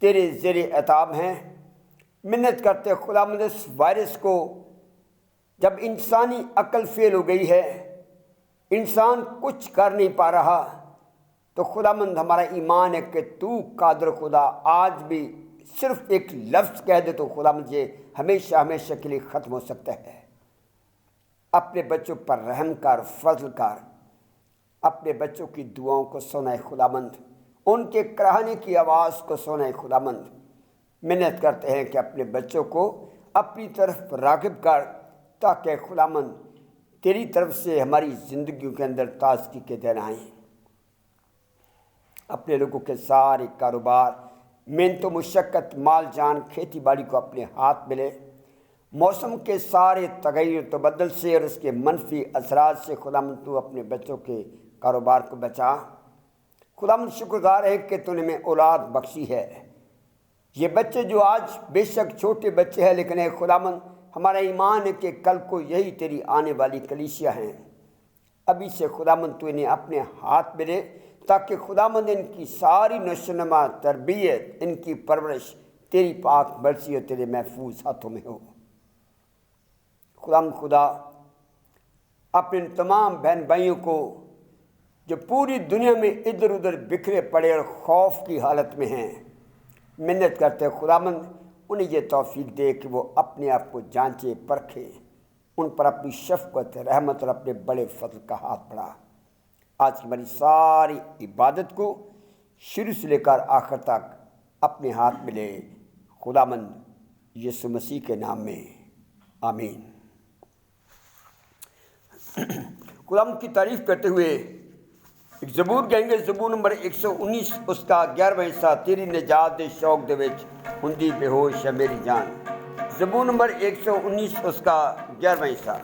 تیرے زیر عتاب ہیں۔ منت کرتے خداوند اس وائرس کو، جب انسانی عقل فیل ہو گئی ہے، انسان کچھ کر نہیں پا رہا، تو خداوند ہمارا ایمان ہے کہ تو قادر خدا آج بھی صرف ایک لفظ کہہ دے تو خداوند یہ ہمیشہ ہمیشہ کے لیے ختم ہو سکتا ہے۔ اپنے بچوں پر رحم کر، فضل کر، اپنے بچوں کی دعاؤں کو سنائے خداوند، ان کے کراہنے کی آواز کو سنائے خداوند۔ منت کرتے ہیں کہ اپنے بچوں کو اپنی طرف راغب کر، تاکہ خداوند تیری طرف سے ہماری زندگیوں کے اندر تازگی کے دن آئیں۔ اپنے لوگوں کے سارے کاروبار، محنت و مشقت، مال جان، کھیتی باڑی کو اپنے ہاتھ میں لے۔ موسم کے سارے تغیر و تبدل سے اور اس کے منفی اثرات سے خداوند تو اپنے بچوں کے کاروبار کو بچا۔ خداوند شکرگزار ہے کہ تو نے ہمیں اولاد بخشی ہے۔ یہ بچے جو آج بے شک چھوٹے بچے ہیں، لیکن اے خداوند ہمارا ایمان ہے کہ کل کو یہی تیری آنے والی کلیسیا ہیں۔ ابھی سے خداوند تو انہیں اپنے ہاتھ میں لے، تاکہ خداوند ان کی ساری نشوونما، تربیت، ان کی پرورش تیری پاک مرضی اور تیرے محفوظ ہاتھوں میں ہو۔ خداوند خدا اپنے تمام بہن بھائیوں کو جو پوری دنیا میں ادھر ادھر بکھرے پڑے اور خوف کی حالت میں ہیں، منت کرتے خداوند انہیں یہ توفیق دے کہ وہ اپنے آپ کو جانچے پرکھے، ان پر اپنی شفقت، رحمت اور اپنے بڑے فضل کا ہاتھ بڑھا۔ آج کی ہماری ساری عبادت کو شروع سے لے کر آخر تک اپنے ہاتھ میں لے، خداوند یسوع مسیح کے نام میں، آمین۔ خداوند کی تعریف کرتے ہوئے ایک زبور گائیں گے، زبور نمبر 119 اس کا 11واں حصہ۔ تیری نجات دے شوق دے وچ ہندی بے ہوش ہے میری جان۔ زبور نمبر 119 اس کا 11واں حصہ۔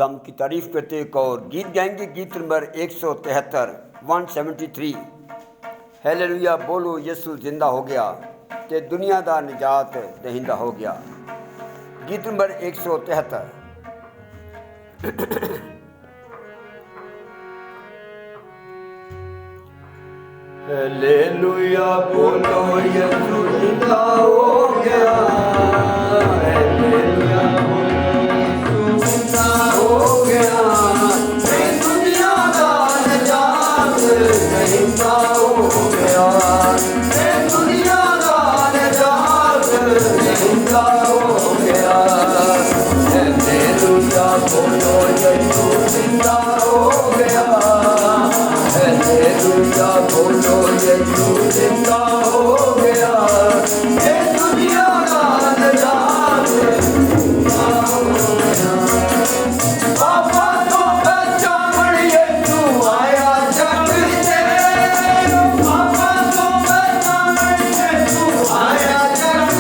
خدا کی تعریف کرتے ایک اور گیت گائیں گے، گیت نمبر 173 173۔ ہیلیلویا بولو یسوع زندہ ہو گیا تے دنیا دا نجات دہندہ ہو گیا۔ گیت نمبر 173۔ ہیلیلویا بولو یسوع زندہ ہو گیا، ہیلیلویا بولو یسوع زندہ ہو گیا تے دنیا دا نجات دہندہ ہو گیا، تے دنیا دا نجات دہندہ ہو گیا۔ ہیلیلویا بولو یسوع زندہ ہو گیا، ہیلیلویا بولو یسوع زندہ ہو گیا تے دنیا دا نجات دہندہ ہو گیا۔ پاپا تو بچاون یسوع آیا جگ تے، پاپا تو بچاون یسوع آیا جگ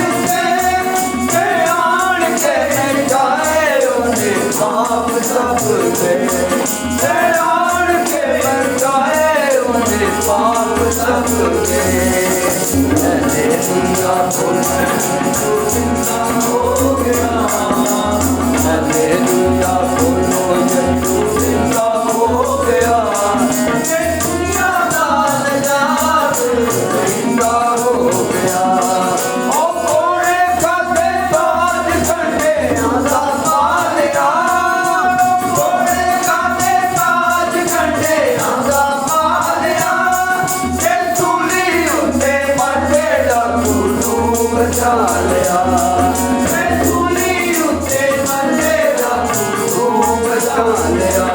تے آن کے بچائے اونے پاپ سب دے، آن کے بچائے اونے پاپ سب دے۔ ہیلیلویا بولو یسوع زندہ ہو گیا، ہیلیلویا بولو یسوع زندہ ہو گیا تے دنیا دا نجات دہندہ ہو گیا۔ او کوڑے کھاتے تاج کنڈیاں دا پا لیا، کوڑے کھاتے تاج کنڈیاں دا پا لیا تے سولی اُتے مرتے ڈاکو نوں بچا لیا، تے سولی اُتے مرتے ڈاکو نوں بچا لیا۔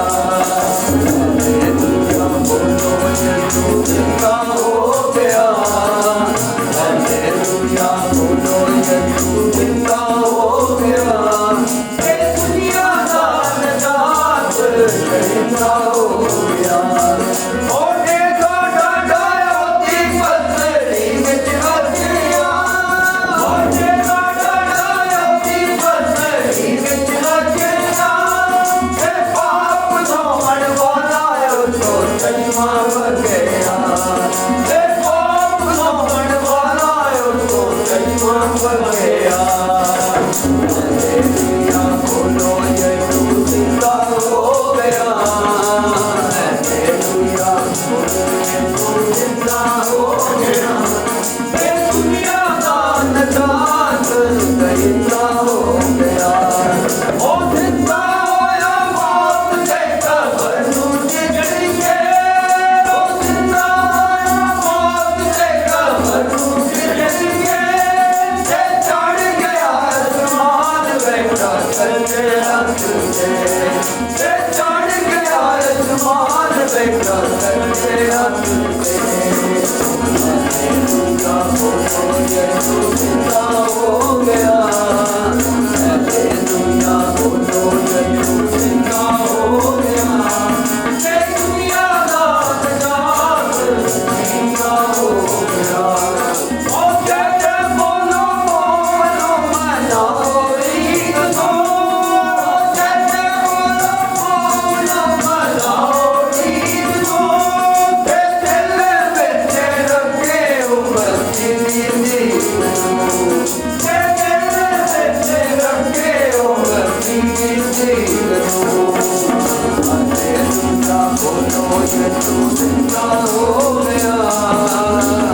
ہیلیلویا بولو یسوع زندہ ہو گیا، ہیلیلویا بولو یسوع زندہ ہو گیا تے دنیا دا نجات دہندہ ہو گیا۔ اونے دا ڈاڈا دی پسری وچ ہتھیاں، اونے دا ڈاڈا دی پسری وچ ہتھیاں تے پاپ دھوݨ والا اُتوں چشمہ بگیا، تے پاپ دھوݨ والا اُتوں چشمہ بگیا۔ ہیلیلویا بولو یسوع زندہ ہو گیا، ہیلیلویا بولو یسوع زندہ ہو گیا تے دنیا دا نجات دہندہ ہو گیا۔ او زندہ ہویا موت تے قبر نوں جگڑ کے، او زندہ ہویا موت تے قبر نوں جگڑ کے تے چڑھ گیا آسمان بیٹھا سجے ہتھ تے، تے چڑھ گیا آسمان بیٹھا سجے ہتھ تے۔ ہیلیلویا بولو یسوع زندہ ہو گیا، ہیلیلویا بولو یسوع زندہ ہو گیا تے دنیا دا نجات دہندہ ہو گیا۔ او جے بولو مومنو مناؤ عید کو، جے بولو مومنو مناؤ عید کو تے دل وچ رکھے امتی دی کو، تے دل وچ رکھے امتی دی کو۔ ہیلیلویا بولو یسوع زندہ ہو گیا،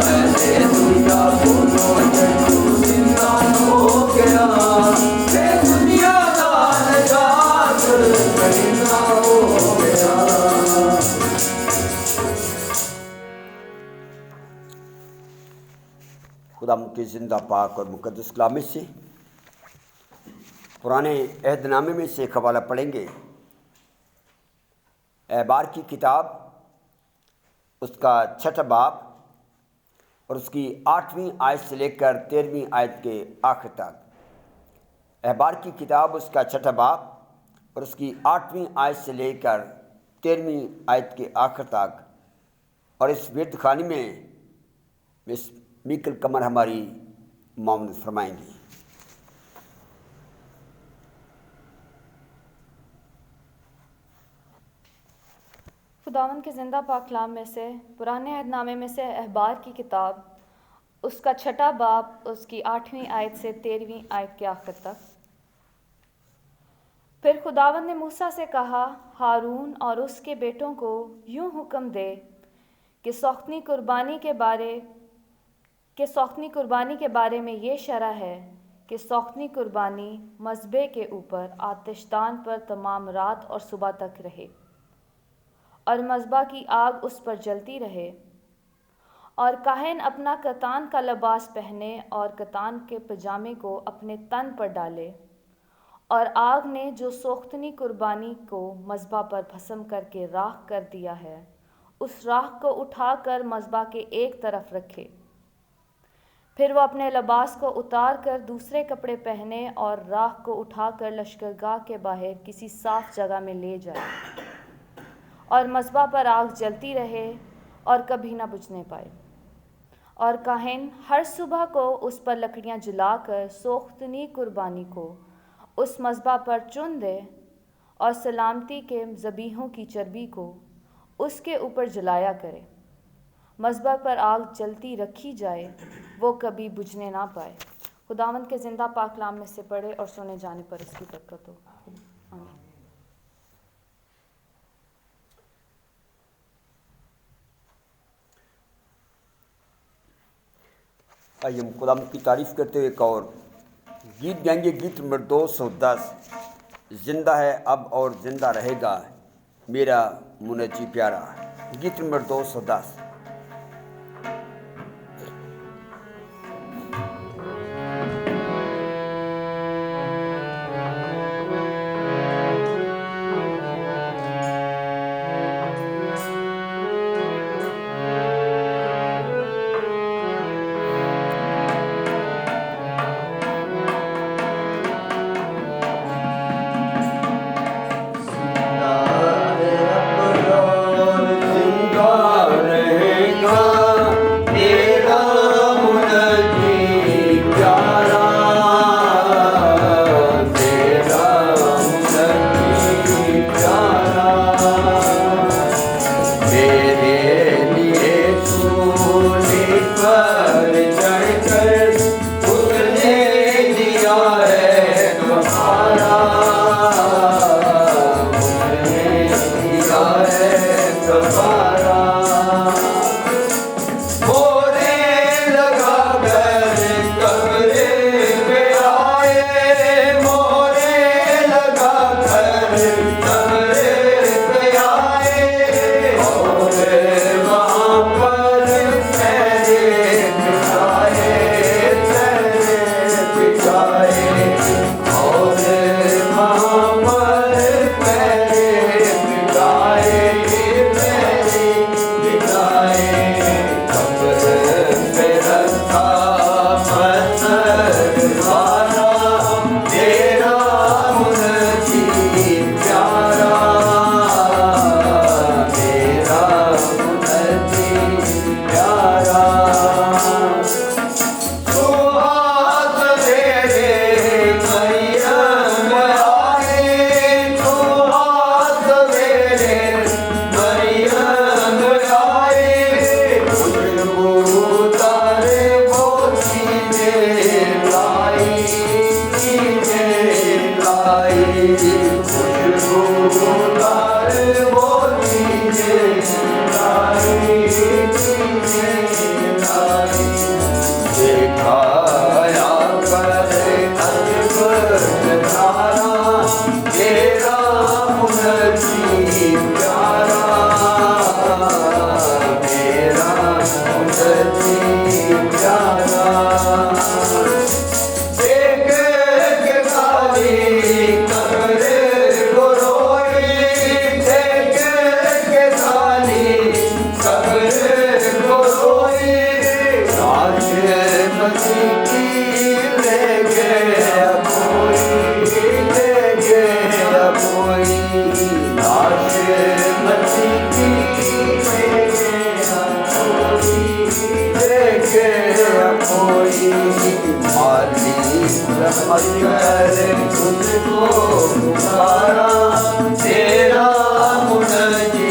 ہیلیلویا بولو یسوع زندہ ہو گیا تے دنیا دا نجات دہندہ ہو گیا۔ خدا کے زندہ پاک اور مقدس کلام سے پرانے عہد نامے میں سے ایک حوالہ پڑھیں گے۔ احبار کی کتاب اس کا 6 باب اور اس کی 8ویں آیت سے لے کر 13ویں آیت کے آخر تک۔ احبار کی کتاب اس کا 6 باب اور اس کی 8ویں آیت سے لے کر 13ویں آیت کے آخر تک، اور اس ورد خانی میں مس میکل قمر ہماری معاونت فرمائیں گی۔ خداوند کے زندہ پاک کلام میں سے پرانے عہد نامے میں سے احبار کی کتاب، اس کا 6 باب، اس کی 8ویں آیت سے 13ویں آیت کے آخر تک۔ پھر خداوند نے موسیٰ سے کہا، ہارون اور اس کے بیٹوں کو یوں حکم دے کہ سوختنی قربانی کے بارے میں یہ شرح ہے کہ سوختنی قربانی مذبح کے اوپر آتش دان پر تمام رات اور صبح تک رہے، اور مذبح کی آگ اس پر جلتی رہے، اور کاہن اپنا کتان کا لباس پہنے اور کتان کے پجامے کو اپنے تن پر ڈالے، اور آگ نے جو سوختنی قربانی کو مذبح پر بھسم کر کے راکھ کر دیا ہے، اس راکھ کو اٹھا کر مذبح کے ایک طرف رکھے۔ پھر وہ اپنے لباس کو اتار کر دوسرے کپڑے پہنے اور راکھ کو اٹھا کر لشکرگاہ کے باہر کسی صاف جگہ میں لے جائے، اور مذبح پر آگ جلتی رہے اور کبھی نہ بجھنے پائے۔ اور کاہن ہر صبح کو اس پر لکڑیاں جلا کر سوختنی قربانی کو اس مذبح پر چن دے، اور سلامتی کے ذبیحوں کی چربی کو اس کے اوپر جلایا کرے۔ مذبح پر آگ جلتی رکھی جائے، وہ کبھی بجھنے نہ پائے۔ خداوند کے زندہ پاک کلام میں سے پڑھے اور سنے جانے پر اس کی برکت ہو۔ آمین۔ آئیے ہم خداوند کی تعریف کرتے ہوئے ایک اور گیت گائیں گے، گیت نمبر 210، زندہ ہے اب اور زندہ رہے گا میرا منجی پیارا، گیت نمبر 210۔ تیرا منجی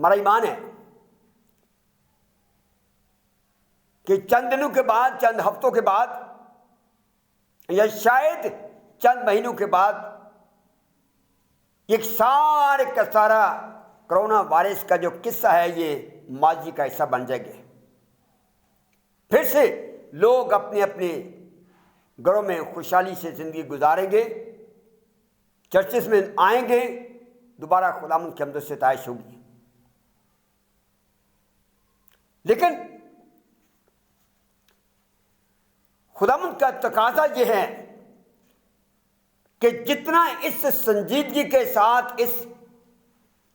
ہمارا ایمان ہے کہ چند دنوں کے بعد، چند ہفتوں کے بعد، یا شاید چند مہینوں کے بعد ایک سارے کا سارا کرونا وائرس کا جو قصہ ہے یہ ماضی کا حصہ بن جائے گے. پھر سے لوگ اپنے اپنے گھروں میں خوشحالی سے زندگی گزاریں گے، چرچز میں آئیں گے، دوبارہ خداوند کی حمد و ستائش ہوگی. لیکن خداوند کا تقاضا یہ ہے کہ جتنا اس سنجیدگی کے ساتھ اس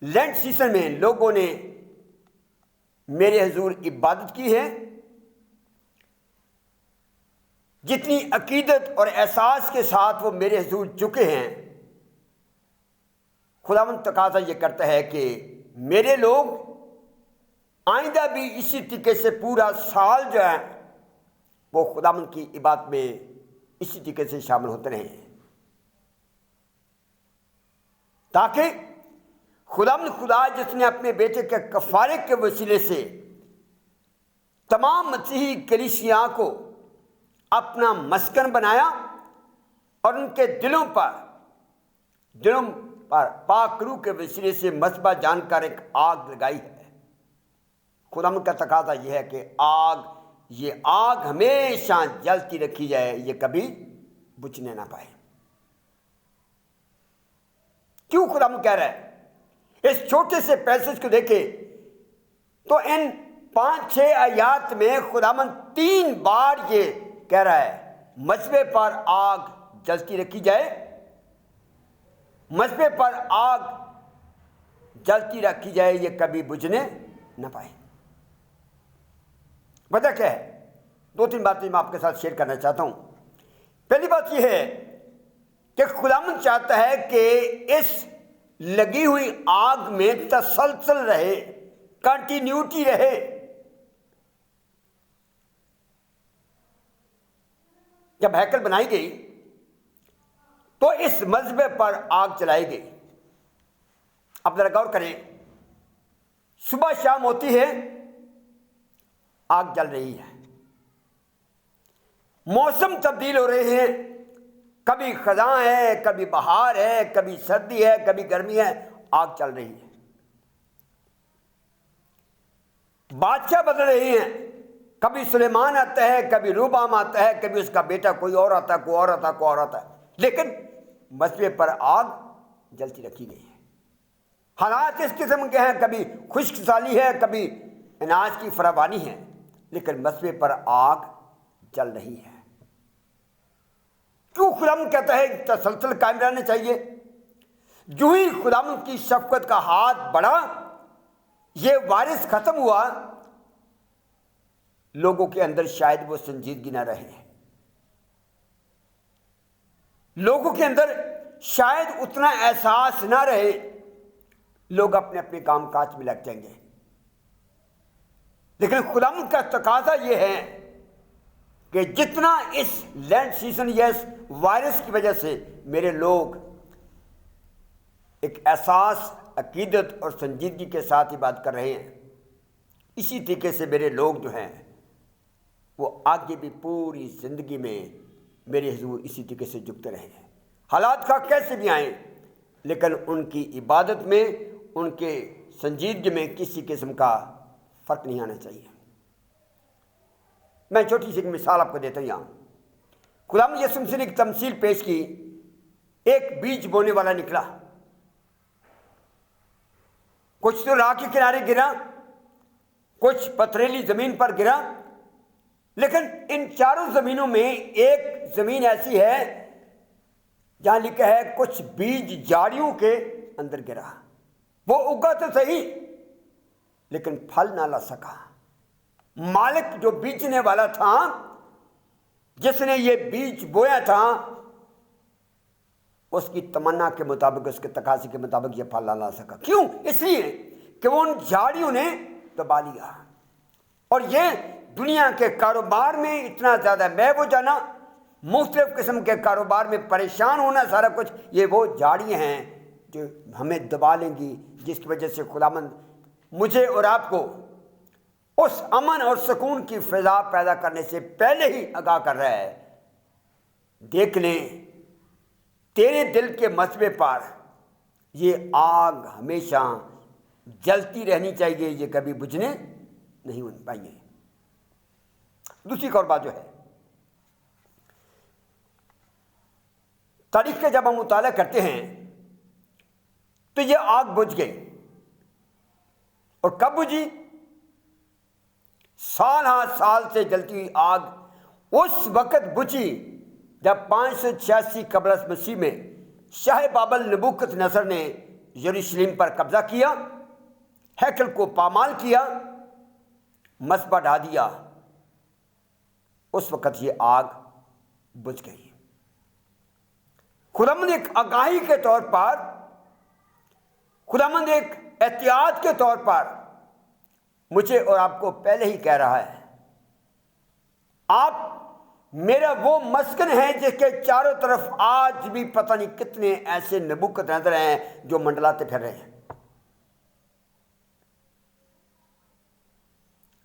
لینٹ سیزن میں لوگوں نے میرے حضور عبادت کی ہے، جتنی عقیدت اور احساس کے ساتھ وہ میرے حضور جھکے ہیں، خداوند تقاضا یہ کرتا ہے کہ میرے لوگ آئندہ بھی اسی طریقے سے پورا سال جو ہے وہ خداوند کی عبادت میں اسی طریقے سے شامل ہوتے رہیں، تاکہ خداوند خدا جس نے اپنے بیٹے کے کفارے کے وسیلے سے تمام مسیحی کلیسیاں کو اپنا مسکن بنایا اور ان کے دلوں پر پاک روح کے وسیلے سے مذبح جان کر ایک آگ لگائی ہے، خداوند کا تقاضا یہ ہے کہ یہ آگ ہمیشہ جلتی رکھی جائے، یہ کبھی بجھنے نہ پائے. کیوں خداوند کہہ رہا ہے؟ اس چھوٹے سے پیسج کو دیکھیں تو ان 5-6 آیات میں خداوند 3 بار یہ کہہ رہا ہے مذبح پر آگ جلتی رکھی جائے، مذبح پر آگ جلتی رکھی جائے، یہ کبھی بجھنے نہ پائے. وجہ کیا ہے؟ 2-3 باتیں میں آپ کے ساتھ شیئر کرنا چاہتا ہوں. پہلی بات یہ ہے کہ خداوند چاہتا ہے کہ اس لگی ہوئی آگ میں تسلسل رہے، کنٹینیوٹی رہے. جب ہیکل بنائی گئی تو اس مذبح پر آگ چلائی گئی. اب ذرا غور کریں، صبح شام ہوتی ہے، آگ جل رہی ہے. موسم تبدیل ہو رہے ہیں، کبھی خزاں ہے، کبھی بہار ہے، کبھی سردی ہے، کبھی گرمی ہے، آگ چل رہی ہے. بادشاہ بدل رہے ہیں، کبھی سلیمان آتا ہے، کبھی روبام آتا ہے، کبھی اس کا بیٹا کوئی اور آتا ہے، کوئی اور آتا ہے، کوئی اور آتا ہے، لیکن مذبح پر آگ جلتی رکھی گئی ہے. حالات اس قسم کے ہیں، کبھی خشک سالی ہے، کبھی اناج کی فراوانی ہے، لیکن مذبح پر آگ جل رہی ہے. کیوں خداوند کہتا ہے تسلسل قائم رہنا چاہیے؟ جو ہی خداوند کی شفقت کا ہاتھ بڑھا، یہ وائرس ختم ہوا، لوگوں کے اندر شاید وہ سنجیدگی نہ رہے، لوگوں کے اندر شاید اتنا احساس نہ رہے، لوگ اپنے اپنے کام کاج میں لگ جائیں گے. لیکن خداوند کا تقاضا یہ ہے کہ جتنا اس لینڈ سیزن یا اس وائرس کی وجہ سے میرے لوگ ایک احساس، عقیدت اور سنجیدگی کے ساتھ عبادت کر رہے ہیں، اسی طریقے سے میرے لوگ جو ہیں وہ آگے بھی پوری زندگی میں میرے حضور اسی طریقے سے جھکتے رہے ہیں. حالات کا کیسے بھی آئیں، لیکن ان کی عبادت میں، ان کے سنجیدگی میں کسی قسم کا فرق نہیں آنا چاہیے. میں چھوٹی سی ایک مثال آپ کو دیتا ہوں. یہاں خداوند یسوع مسیح نے ایک تمثیل پیش کی. ایک بیج بونے والا نکلا، کچھ تو راہ کے کنارے گرا، کچھ پتھریلی زمین پر گرا، لیکن ان چاروں زمینوں میں ایک زمین ایسی ہے جہاں لکھا ہے کچھ بیج جھاڑیوں کے اندر گرا. وہ اگا تو صحیح لیکن پھل نہ لا سکا. مالک جو بیچنے والا تھا، جس نے یہ بیج بویا تھا، اس کی تمنا کے مطابق، اس کے تقاضے کے مطابق یہ پھل نہ لا سکا. کیوں؟ اس لیے کہ وہ ان جھاڑیوں نے دبا لیا. اور یہ دنیا کے کاروبار میں اتنا زیادہ محو ہو جانا، مختلف قسم کے کاروبار میں پریشان ہونا، سارا کچھ یہ وہ جھاڑیاں ہیں جو ہمیں دبا لیں گی، جس کی وجہ سے خداوند مجھے اور آپ کو اس امن اور سکون کی فضا پیدا کرنے سے پہلے ہی آگاہ کر رہا ہے۔ دیکھ لیں تیرے دل کے مصبے پر یہ آگ ہمیشہ جلتی رہنی چاہیے، یہ کبھی بجھنے نہیں پائیں گے۔ دوسری ایک اور بات جو ہے، تاریخ کا جب ہم مطالعہ کرتے ہیں تو یہ آگ بجھ گئی، اور کب بجھی؟ سال ہاں سال سے جلتی ہوئی آگ اس وقت بجھی جب 586 قبل از مسیح میں شاہ بابل نبوکت نصر نے یروشلم پر قبضہ کیا، ہیکل کو پامال کیا، مذبح ڈھا دیا، اس وقت یہ آگ بجھ گئی۔ خداوند ایک آگاہی کے طور پر، خداوند ایک احتیاط کے طور پر مجھے اور آپ کو پہلے ہی کہہ رہا ہے، آپ میرا وہ مسکن ہے جس کے چاروں طرف آج بھی پتہ نہیں کتنے ایسے نبوکت نظر ہیں جو منڈلاتے پھر رہے ہیں۔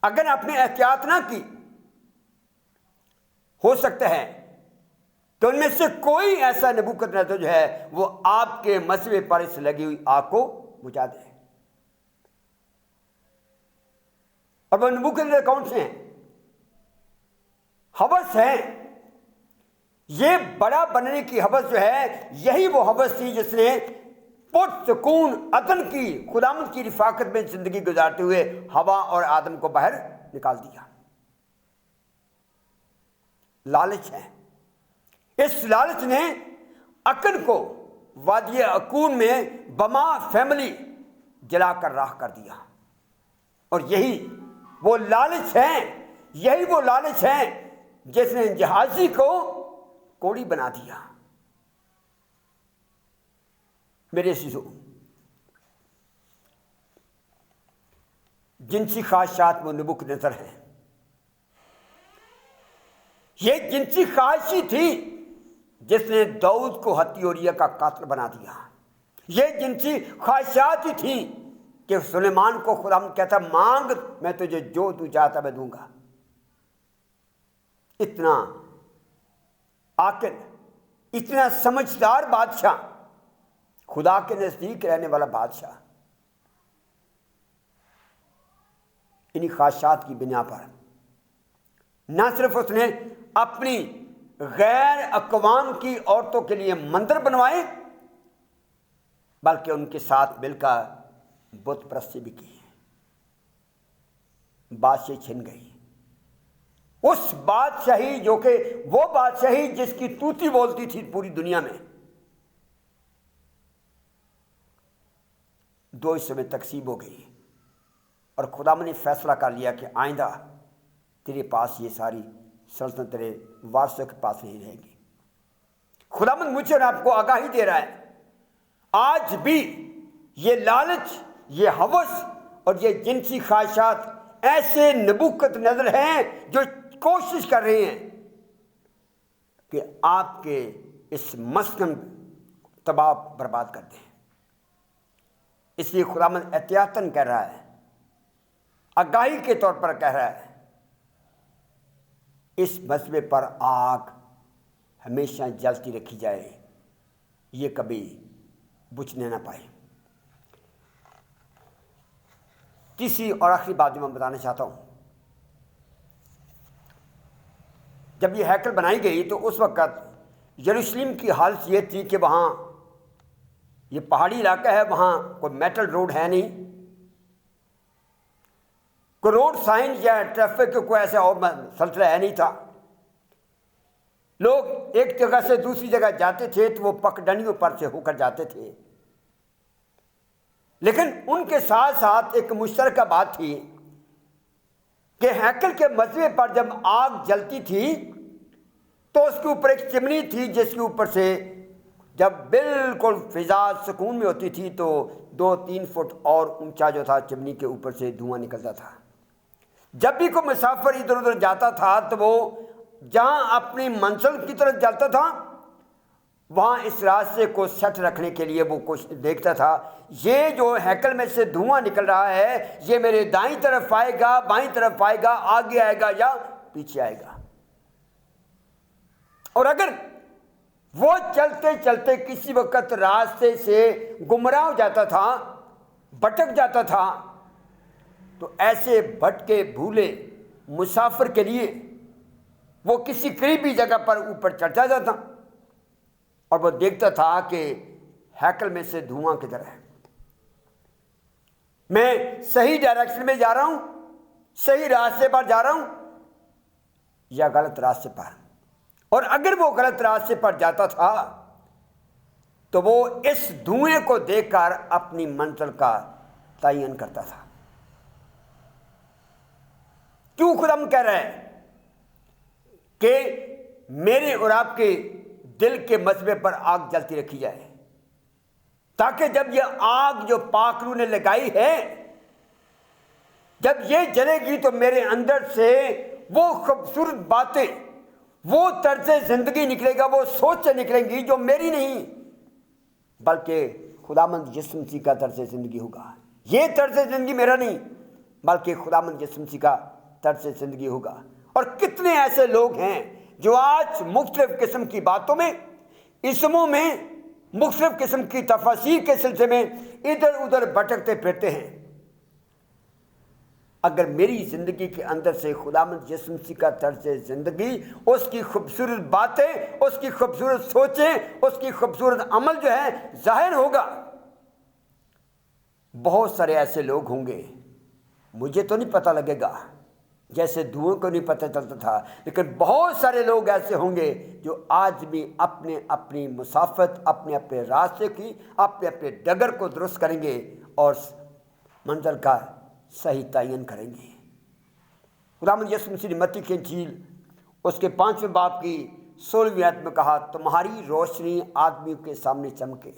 اگر آپ نے احتیاط نہ کی، ہو سکتا ہے تو ان میں سے کوئی ایسا نبوکت نظر جو ہے وہ آپ کے مصبے پر اس لگی ہوئی آگ کو بجھا دے۔ اور وہ نبوکت نظر کون سے ہیں؟ ہوس ہے۔ یہ بڑا بننے کی ہوس جو ہے، یہی وہ ہوس تھی جس نے پرسکون عدن کی خداوند کی رفاقت میں زندگی گزارتے ہوئے ہوا اور آدم کو باہر نکال دیا۔ لالچ ہے۔ اس لالچ نے اکن کو وادی اکون میں بما فیملی جلا کر راہ کر دیا، اور یہی وہ لالچ ہے، یہی وہ لالچ ہے جس نے جہازی کو کوڑی بنا دیا۔ میرے عزیزو، جنسی خواہشات وہ نبوکت نظر ہیں۔ یہ جنسی خواہش ہی تھی جس نے داؤد کو ہتی اوریا کا قاتل بنا دیا۔ یہ جنسی خواہشات ہی تھیں کہ سلیمان کو خدا کہتا مانگ، میں تجھے جو تو چاہتا میں دوں گا۔ اتنا عاقل، اتنا سمجھدار بادشاہ، خدا کے نزدیک رہنے والا بادشاہ، انہی خواہشات کی بنا پر نہ صرف اس نے اپنی غیر اقوام کی عورتوں کے لیے مندر بنوائے، بلکہ ان کے ساتھ مل کر بت پرستی بھی کی۔ بادشاہی چھن گئی، اس بادشاہی جو کہ وہ بادشاہی جس کی توتی بولتی تھی پوری دنیا میں، دو حصوں میں تقسیم ہو گئی، اور خدا نے فیصلہ کر لیا کہ آئندہ تیرے پاس یہ ساری سلطنت تیرے وارثوں کے پاس نہیں رہے گی۔ خداوند مجھے اور آپ کو آگاہی دے رہا ہے، آج بھی یہ لالچ، یہ ہوس اور یہ جنسی خواہشات ایسے نبوکت نظر ہیں جو کوشش کر رہے ہیں کہ آپ کے اس مسکن تباہ برباد کر دیں۔ اس لیے خداوند احتیاطاً کہہ رہا ہے، آگاہی کے طور پر کہہ رہا ہے، اس مذبے پر آگ ہمیشہ جلتی رکھی جائے، یہ کبھی بجھنے نہ پائے۔ تیسری اور آخری بات جو میں بتانا چاہتا ہوں، جب یہ ہیکل بنائی گئی تو اس وقت یروشلم کی حالت یہ تھی کہ وہاں یہ پہاڑی علاقہ ہے، وہاں کوئی میٹل روڈ ہے نہیں، کوئی روڈ سائن یا ٹریفک کا کوئی ایسا اور سلسلہ ہے نہیں تھا۔ لوگ ایک جگہ سے دوسری جگہ جاتے تھے تو وہ پگڈنڈیوں پر سے ہو کر جاتے تھے، لیکن ان کے ساتھ ساتھ ایک مشترکہ بات تھی کہ ہیکل کے مذبے پر جب آگ جلتی تھی تو اس کے اوپر ایک چمنی تھی جس کے اوپر سے جب بالکل فضا سکون میں ہوتی تھی تو 2-3 فٹ اور اونچا جو تھا چمنی کے اوپر سے دھواں نکلتا تھا۔ جب بھی کوئی مسافر ادھر ادھر جاتا تھا تو وہ جہاں اپنی منزل کی طرف جاتا تھا وہاں اس راستے کو سیٹ رکھنے کے لیے وہ کچھ دیکھتا تھا، یہ جو ہیکل میں سے دھواں نکل رہا ہے یہ میرے دائیں طرف آئے گا، بائیں طرف آئے گا، آگے آئے گا یا پیچھے آئے گا۔ اور اگر وہ چلتے چلتے کسی وقت راستے سے گمراہ ہو جاتا تھا، بھٹک جاتا تھا، تو ایسے بھٹکے بھولے مسافر کے لیے وہ کسی قریبی جگہ پر اوپر چڑھ جاتا تھا اور وہ دیکھتا تھا کہ ہیکل میں سے دھواں کدھر ہے، میں صحیح ڈائریکشن میں جا رہا ہوں، صحیح راستے پر جا رہا ہوں یا غلط راستے پر۔ اور اگر وہ غلط راستے پر جاتا تھا تو وہ اس دھوئیں کو دیکھ کر اپنی منزل کا تعین کرتا تھا۔ کیوں خدا ہم کہہ رہے ہیں کہ میرے اور آپ کے دل کے مذبے پر آگ جلتی رکھی جائے، تاکہ جب یہ آگ جو پاک روح نے لگائی ہے جب یہ جلے گی تو میرے اندر سے وہ خوبصورت باتیں، وہ طرز زندگی نکلے گا، وہ سوچیں نکلیں گی جو میری نہیں بلکہ خداوند یسوع مسیح کا طرز زندگی ہوگا۔ یہ طرز زندگی میرا نہیں بلکہ خداوند یسوع مسیح کا طرز زندگی ہوگا۔ اور کتنے ایسے لوگ ہیں جو آج مختلف قسم کی باتوں میں، اسموں میں، مختلف قسم کی تفاسیر کے سلسلے میں ادھر ادھر بھٹکتے پھرتے ہیں۔ اگر میری زندگی کے اندر سے خداوند یسوع مسیح کا طرز زندگی، اس کی خوبصورت باتیں، اس کی خوبصورت سوچیں، اس کی خوبصورت عمل جو ہے ظاہر ہوگا، بہت سارے ایسے لوگ ہوں گے، مجھے تو نہیں پتہ لگے گا جیسے دھوؤں کو نہیں پتہ چلتا تھا، لیکن بہت سارے لوگ ایسے ہوں گے جو آج بھی اپنے اپنی مسافت، اپنے اپنے راستے کی، اپنے اپنے ڈگر کو درست کریں گے اور منزل کا صحیح تعین کریں گے۔ خداوند یسوع مسیح نے متی کی انجیل اس کے 5ویں باب کی 16ویں آیت میں کہا، تمہاری روشنی آدمیوں کے سامنے چمکے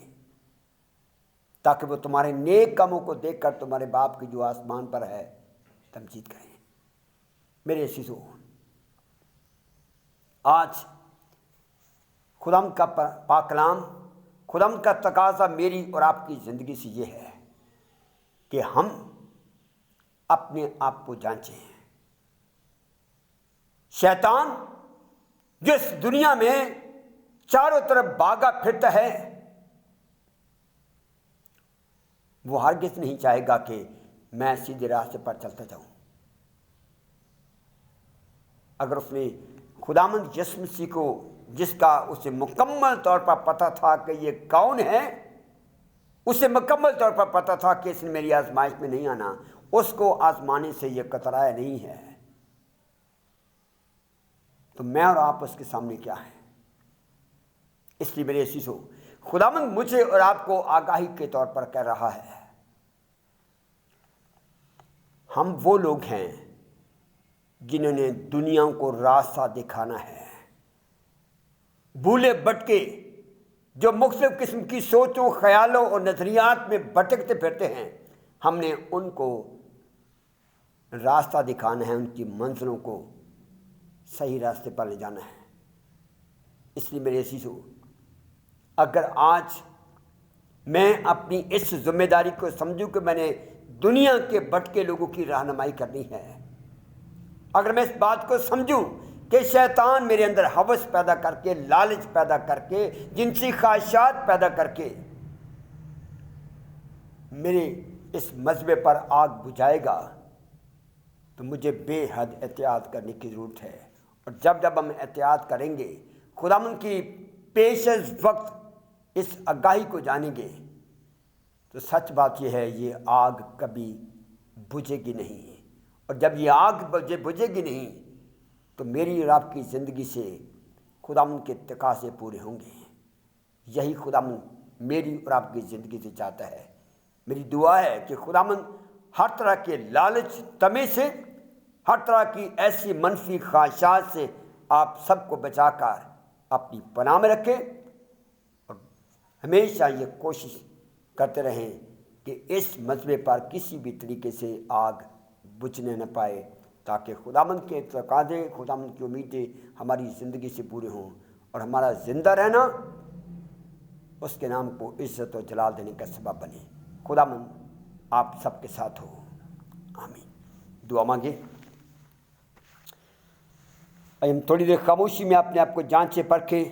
تاکہ وہ تمہارے نیک کاموں کو دیکھ کر تمہارے باپ کی جو آسمان پر ہے تمجید کریں۔ میرے عزیزو، آج خدام کا پاک کلام، خدام کا تقاضا میری اور آپ کی زندگی سے یہ ہے کہ ہم اپنے آپ کو جانچیں۔ شیطان جس دنیا میں چاروں طرف بھاگا پھرتا ہے وہ ہرگز نہیں چاہے گا کہ میں سیدھے راستے پر چلتا جاؤں۔ اگر اس نے خداوند یسوع مسیح کو، جس کا اسے مکمل طور پر پتہ تھا کہ یہ کون ہے، اسے مکمل طور پر پتہ تھا کہ اس نے میری آزمائش میں نہیں آنا، اس کو آزمانے سے یہ کترایا نہیں ہے، تو میں اور آپ اس کے سامنے کیا ہیں؟ اس لیے میرے عزیزو، خداوند مجھے اور آپ کو آگاہی کے طور پر کہہ رہا ہے، ہم وہ لوگ ہیں جنہوں نے دنیا کو راستہ دکھانا ہے۔ بھولے بھٹکے جو مختلف قسم کی سوچوں، خیالوں اور نظریات میں بھٹکتے پھرتے ہیں، ہم نے ان کو راستہ دکھانا ہے، ان کی منزلوں کو صحیح راستے پر لے جانا ہے۔ اس لیے میرے عزیزو، اگر آج میں اپنی اس ذمہ داری کو سمجھوں کہ میں نے دنیا کے بھٹکے لوگوں کی رہنمائی کرنی ہے، اگر میں اس بات کو سمجھوں کہ شیطان میرے اندر ہوس پیدا کر کے، لالچ پیدا کر کے، جنسی خواہشات پیدا کر کے میرے اس مذہبے پر آگ بجھائے گا، تو مجھے بے حد احتیاط کرنے کی ضرورت ہے۔ اور جب ہم احتیاط کریں گے، خداوند کی پیش از وقت اس آگاہی کو جانیں گے، تو سچ بات یہ ہے، یہ آگ کبھی بجھے گی نہیں۔ اور جب یہ آگ بجھے گی نہیں تو میری اور آپ کی زندگی سے خداوند کے تقاضے پورے ہوں گے۔ یہی خداوند میری اور آپ کی زندگی سے چاہتا ہے۔ میری دعا ہے کہ خداوند ہر طرح کے لالچ، طمع سے، ہر طرح کی ایسی منفی خواہشات سے آپ سب کو بچا کر اپنی پناہ میں رکھے، اور ہمیشہ یہ کوشش کرتے رہیں کہ اس مذہبے پر کسی بھی طریقے سے آگ بجھنے نہ پائے، تاکہ خداوند کے تقاضے، خداوند کی امیدیں ہماری زندگی سے پورے ہوں، اور ہمارا زندہ رہنا اس کے نام کو عزت و جلال دینے کا سبب بنے۔ خداوند آپ سب کے ساتھ ہو، آمین۔ دعا مانگے۔ ہم تھوڑی دیر خاموشی میں اپنے آپ کو جانچے پرکھیں،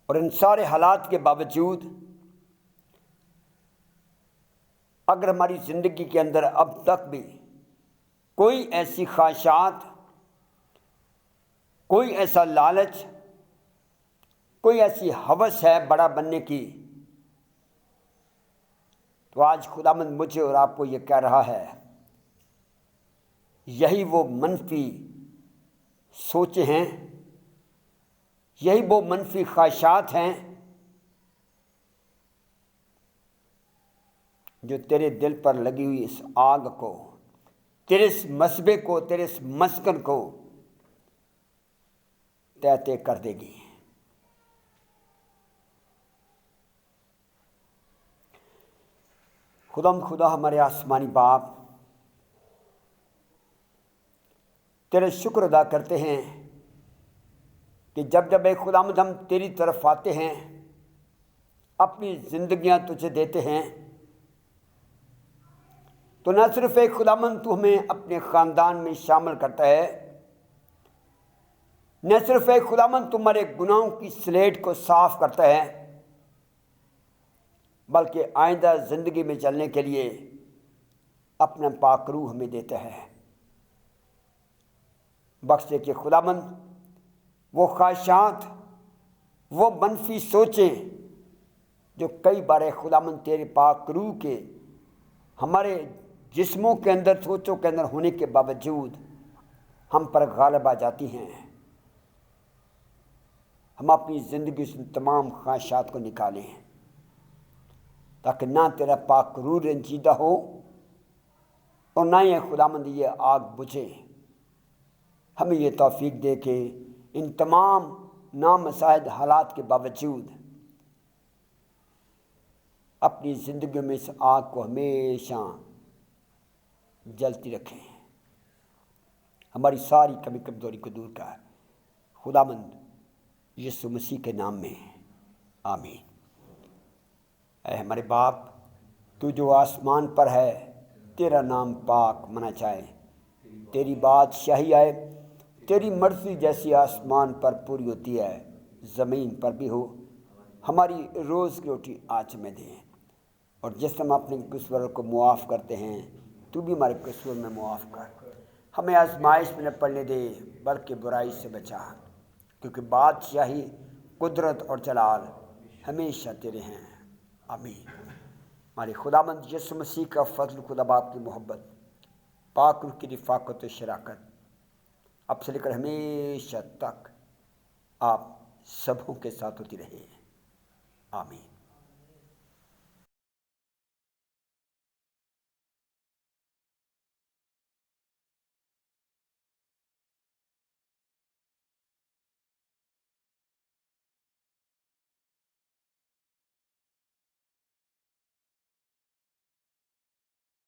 اور ان سارے حالات کے باوجود اگر ہماری زندگی کے اندر اب تک بھی کوئی ایسی خواہشات، کوئی ایسا لالچ، کوئی ایسی ہوس ہے بڑا بننے کی، تو آج خداوند مجھے اور آپ کو یہ کہہ رہا ہے، یہی وہ منفی سوچیں ہیں، یہی وہ منفی خواہشات ہیں جو تیرے دل پر لگی ہوئی اس آگ کو، تیرے اس مصبے کو، تیرے اس مسکن کو تہتے کر دے گی۔ خدا ہمارے آسمانی باپ، تیرے شکر ادا کرتے ہیں کہ جب اے خداوند ہم تیری طرف آتے ہیں، اپنی زندگیاں تجھے دیتے ہیں، تو نہ صرف ایک خداوند تو ہمیں اپنے خاندان میں شامل کرتا ہے، نہ صرف ایک خداوند تمہارے گناہوں کی سلیٹ کو صاف کرتا ہے، بلکہ آئندہ زندگی میں چلنے کے لیے اپنا پاک روح ہمیں دیتا ہے۔ بخش دے کہ خداوند وہ خواہشات، وہ منفی سوچیں جو کئی بار خداوند تیرے پاک روح کے ہمارے جسموں کے اندر، سوچوں کے اندر ہونے کے باوجود ہم پر غالب آ جاتی ہیں، ہم اپنی زندگی سے تمام خواہشات کو نکالیں تاکہ نہ تیرا پاک روح رنجیدہ ہو اور نہ یہ خداوند یہ آگ بجھے۔ ہمیں یہ توفیق دے کہ ان تمام نامساعد حالات کے باوجود اپنی زندگی میں اس آگ کو ہمیشہ جلتی رکھیں، ہماری ساری کمی کمزوری کو دور کر، خداوند یسوع مسیح کے نام میں، آمین۔ اے ہمارے باپ، تو جو آسمان پر ہے، تیرا نام پاک منا جائے، تیری بادشاہی آئے، تیری مرضی جیسی آسمان پر پوری ہوتی ہے زمین پر بھی ہو۔ ہماری روز کی روٹی آج ہمیں دے، اور جس ہم اپنے قصور کو معاف کرتے ہیں، تو بھی ہمارے قصور میں معاف کر، ہمیں آزمائش میں نہ پڑنے دے بلکہ برائی سے بچا، کیونکہ بادشاہی، قدرت اور جلال ہمیشہ تیرے ہیں، آمین۔ ہمارے خداوند یسوع مسیح کا فضل، خدا باپ کی محبت، پاک روح کی رفاقت و شراکت اب سے لے کر ہمیشہ تک آپ سبوں کے ساتھ ہوتی رہے، آمین۔